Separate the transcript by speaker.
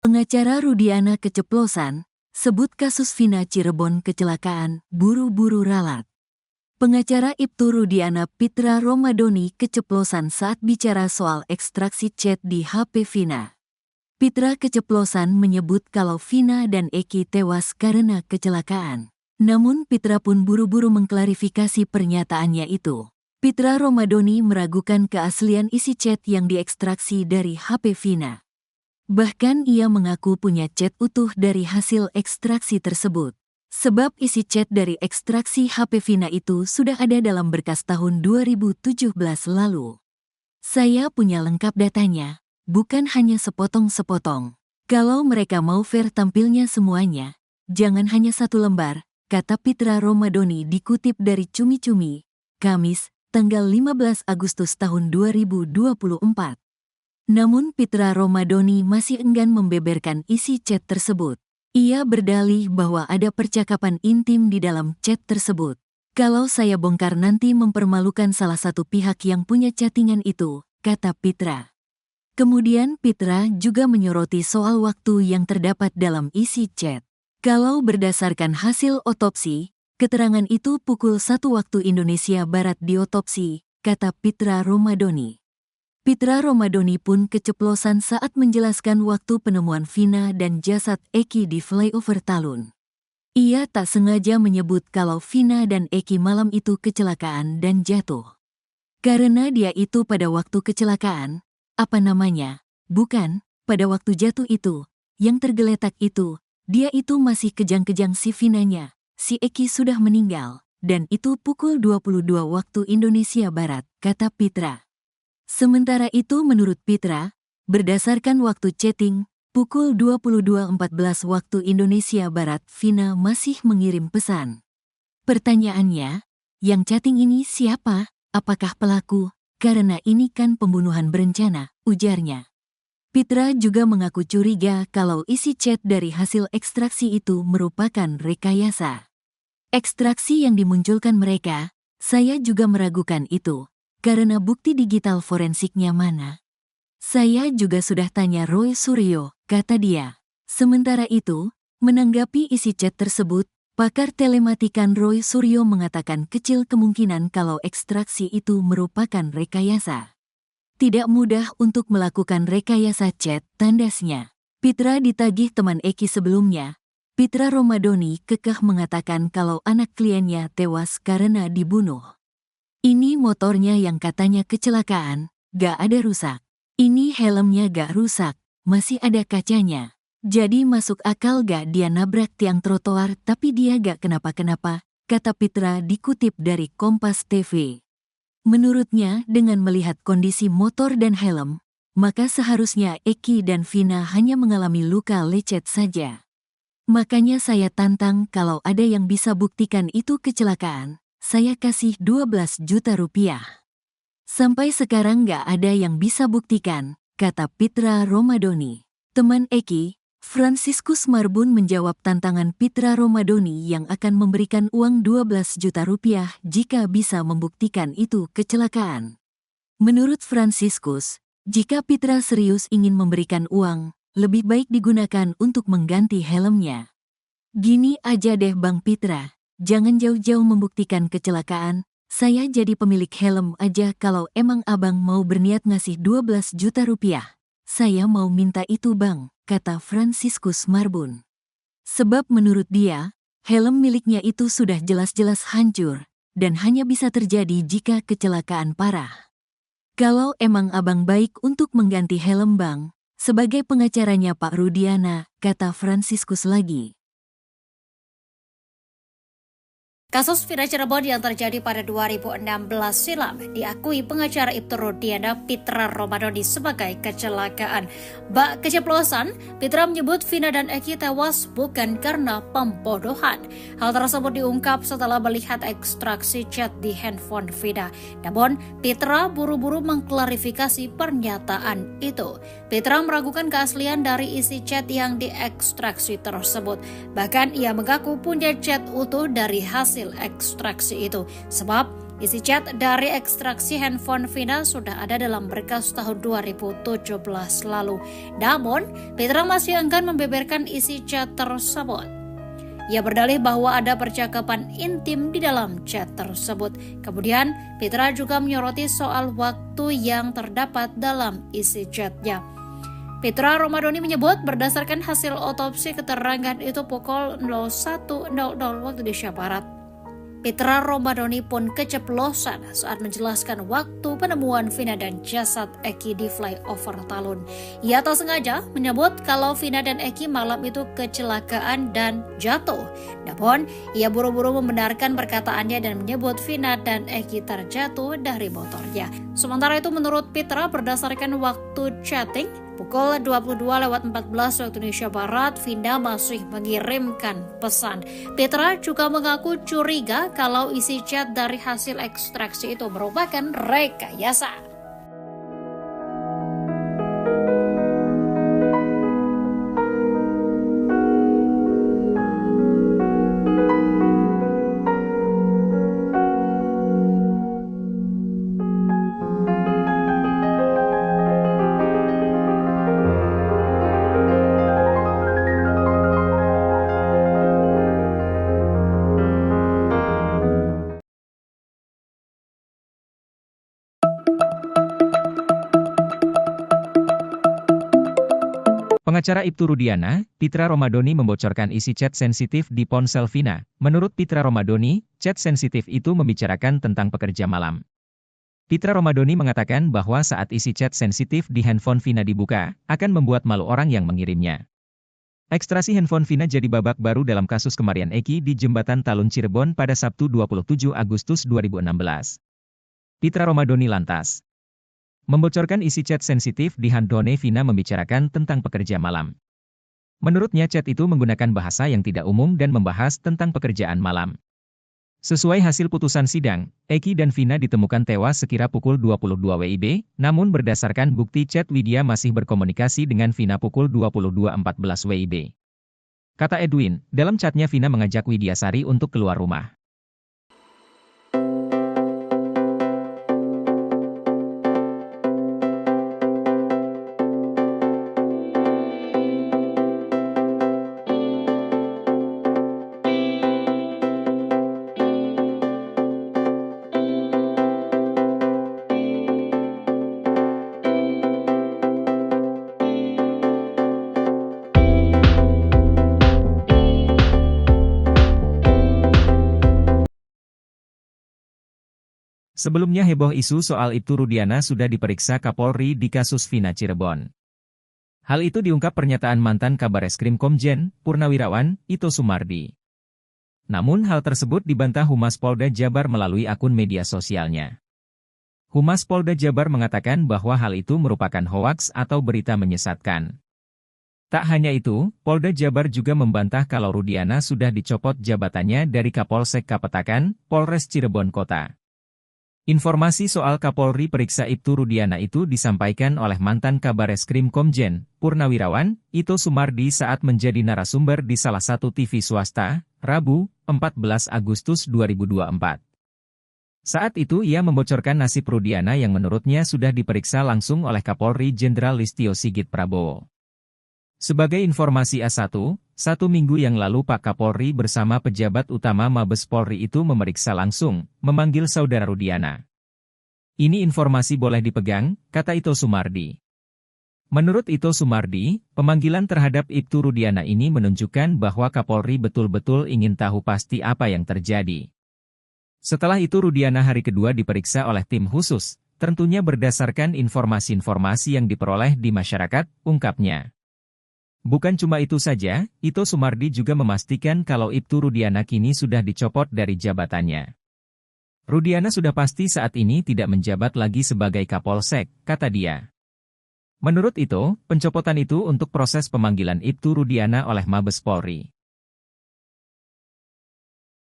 Speaker 1: Pengacara Rudiana keceplosan, sebut kasus Vina Cirebon kecelakaan, buru-buru ralat. Pengacara Ibtu Rudiana Pitra Romadoni keceplosan saat bicara soal ekstraksi chat di HP Vina. Pitra keceplosan menyebut kalau Vina dan Eki tewas karena kecelakaan. Namun Pitra pun buru-buru mengklarifikasi pernyataannya itu. Pitra Romadoni meragukan keaslian isi chat yang diekstraksi dari HP Vina. Bahkan ia mengaku punya chat utuh dari hasil ekstraksi tersebut. Sebab isi chat dari ekstraksi HP Vina itu sudah ada dalam berkas tahun 2017 lalu. Saya punya lengkap datanya, bukan hanya sepotong-sepotong. Kalau mereka mau fair tampilnya semuanya, jangan hanya satu lembar, kata Pitra Romadoni dikutip dari Cumi-Cumi, Kamis, tanggal 15 Agustus tahun 2024. Namun Pitra Romadoni masih enggan membeberkan isi chat tersebut. Ia berdalih bahwa ada percakapan intim di dalam chat tersebut. Kalau saya bongkar nanti mempermalukan salah satu pihak yang punya chattingan itu, kata Pitra. Kemudian Pitra juga menyoroti soal waktu yang terdapat dalam isi chat. Kalau berdasarkan hasil otopsi, keterangan itu pukul 1 waktu Indonesia Barat diotopsi, kata Pitra Romadoni. Pitra Romadoni pun keceplosan saat menjelaskan waktu penemuan Vina dan jasad Eki di flyover Talun. Ia tak sengaja menyebut kalau Vina dan Eki malam itu kecelakaan dan jatuh. Karena dia itu pada waktu kecelakaan, bukan, pada waktu jatuh itu, yang tergeletak itu, dia itu masih kejang-kejang si Vinanya, si Eki sudah meninggal, dan itu pukul 22 waktu Indonesia Barat, kata Pitra. Sementara itu menurut Pitra, berdasarkan waktu chatting, pukul 22.14 waktu Indonesia Barat Vina masih mengirim pesan. Pertanyaannya, yang chatting ini siapa? Apakah pelaku? Karena ini kan pembunuhan berencana, ujarnya. Pitra juga mengaku curiga kalau isi chat dari hasil ekstraksi itu merupakan rekayasa. Ekstraksi yang dimunculkan mereka, saya juga meragukan itu. Karena bukti digital forensiknya mana? Saya juga sudah tanya Roy Suryo, kata dia. Sementara itu, menanggapi isi chat tersebut, pakar telematikan Roy Suryo mengatakan kecil kemungkinan kalau ekstraksi itu merupakan rekayasa. Tidak mudah untuk melakukan rekayasa chat, tandasnya. Pitra ditagih teman Eki sebelumnya. Pitra Romadoni kekeh mengatakan kalau anak kliennya tewas karena dibunuh. Ini motornya yang katanya kecelakaan, gak ada rusak. Ini helmnya gak rusak, masih ada kacanya. Jadi masuk akal gak dia nabrak tiang trotoar tapi dia gak kenapa-kenapa, kata Pitra dikutip dari Kompas TV. Menurutnya dengan melihat kondisi motor dan helm, maka seharusnya Eki dan Vina hanya mengalami luka lecet saja. Makanya saya tantang kalau ada yang bisa buktikan itu kecelakaan. Saya kasih 12 juta rupiah. Sampai sekarang gak ada yang bisa buktikan, kata Pitra Romadoni. Teman Eki, Franciscus Marbun menjawab tantangan Pitra Romadoni yang akan memberikan uang 12 juta rupiah jika bisa membuktikan itu kecelakaan. Menurut Franciscus, jika Pitra serius ingin memberikan uang, lebih baik digunakan untuk mengganti helmnya. Gini aja deh Bang Pitra. Jangan jauh-jauh membuktikan kecelakaan, saya jadi pemilik helm aja kalau emang abang mau berniat ngasih 12 juta rupiah. Saya mau minta itu bang, kata Franciscus Marbun. Sebab menurut dia, helm miliknya itu sudah jelas-jelas hancur, dan hanya bisa terjadi jika kecelakaan parah. Kalau emang abang baik untuk mengganti helm bang, sebagai pengacaranya Pak Rudiana, kata Franciscus lagi.
Speaker 2: Kasus Vina Cirebon yang terjadi pada 2016 silam diakui pengacara Ibtu Rudiana Pitra Romadoni sebagai kecelakaan. Bak keceplosan, Pitra menyebut Vina dan Eki tewas bukan karena pembodohan. Hal tersebut diungkap setelah melihat ekstraksi chat di handphone Vina. Namun, Pitra buru-buru mengklarifikasi pernyataan itu. Pitra meragukan keaslian dari isi chat yang diekstraksi tersebut. Bahkan ia mengaku punya chat utuh dari hasil ekstraksi itu, sebab Isi chat dari ekstraksi handphone Vina sudah ada dalam berkas tahun 2017 lalu. Namun, Pitra masih enggan membeberkan isi chat tersebut. Ia berdalih bahwa ada percakapan intim di dalam chat tersebut. Kemudian, Pitra juga menyoroti soal waktu yang terdapat dalam isi chatnya. Pitra Romadhoni menyebut berdasarkan hasil otopsi keterangan itu pukul 01.00 waktu Indonesia Barat. Pitra Romadhoni pun keceplosan saat menjelaskan waktu penemuan Vina dan jasad Eki di flyover Talun. Ia tak sengaja menyebut kalau Vina dan Eki malam itu kecelakaan dan jatuh. Namun, ia buru-buru membenarkan perkataannya dan menyebut Vina dan Eki terjatuh dari motornya. Sementara itu menurut Pitra berdasarkan waktu chatting, pukul 22.14 waktu Indonesia Barat, Vina masih mengirimkan pesan. Pitra juga mengaku curiga kalau isi chat dari hasil ekstraksi itu merupakan rekayasa.
Speaker 3: Pengacara Ibtu Rudiana, Pitra Romadhoni membocorkan isi chat sensitif di ponsel Vina. Menurut Pitra Romadhoni, chat sensitif itu membicarakan tentang pekerja malam. Pitra Romadhoni mengatakan bahwa saat isi chat sensitif di handphone Vina dibuka, akan membuat malu orang yang mengirimnya. Ekstraksi handphone Vina jadi babak baru dalam kasus kematian Eki di Jembatan Talun Cirebon pada Sabtu 27 Agustus 2016. Pitra Romadhoni lantas membocorkan isi chat sensitif di handphone Vina membicarakan tentang pekerja malam. Menurutnya chat itu menggunakan bahasa yang tidak umum dan membahas tentang pekerjaan malam. Sesuai hasil putusan sidang, Eki dan Vina ditemukan tewas sekira pukul 22 WIB, namun berdasarkan bukti chat Widya masih berkomunikasi dengan Vina pukul 22.14 WIB. Kata Edwin, dalam chatnya Vina mengajak Widyasari untuk keluar rumah. Sebelumnya heboh isu soal Ibtu Rudiana sudah diperiksa Kapolri di kasus Vina Cirebon. Hal itu diungkap pernyataan mantan Kabareskrim Komjen, Purnawirawan, Ito Sumardi. Namun hal tersebut dibantah Humas Polda Jabar melalui akun media sosialnya. Humas Polda Jabar mengatakan bahwa hal itu merupakan hoaks atau berita menyesatkan. Tak hanya itu, Polda Jabar juga membantah kalau Rudiana sudah dicopot jabatannya dari Kapolsek Kapetakan, Polres Cirebon Kota. Informasi soal Kapolri periksa Ibtu Rudiana itu disampaikan oleh mantan Kabareskrim Komjen, Purnawirawan, Ito Sumardi saat menjadi narasumber di salah satu TV swasta, Rabu, 14 Agustus 2024. Saat itu ia membocorkan nasib Rudiana yang menurutnya sudah diperiksa langsung oleh Kapolri Jenderal Listio Sigit Prabowo. Sebagai informasi A1, 1 minggu yang lalu Pak Kapolri bersama pejabat utama Mabes Polri itu memeriksa langsung, memanggil saudara Rudiana. Ini informasi boleh dipegang, kata Ito Sumardi. Menurut Ito Sumardi, pemanggilan terhadap Ibtu Rudiana ini menunjukkan bahwa Kapolri betul-betul ingin tahu pasti apa yang terjadi. Setelah itu Rudiana hari kedua diperiksa oleh tim khusus, tentunya berdasarkan informasi-informasi yang diperoleh di masyarakat, ungkapnya. Bukan cuma itu saja, Ito Sumardi juga memastikan kalau Ibtu Rudiana kini sudah dicopot dari jabatannya. Rudiana sudah pasti saat ini tidak menjabat lagi sebagai Kapolsek, kata dia. Menurut Ito, pencopotan itu untuk proses pemanggilan Ibtu Rudiana oleh Mabes Polri.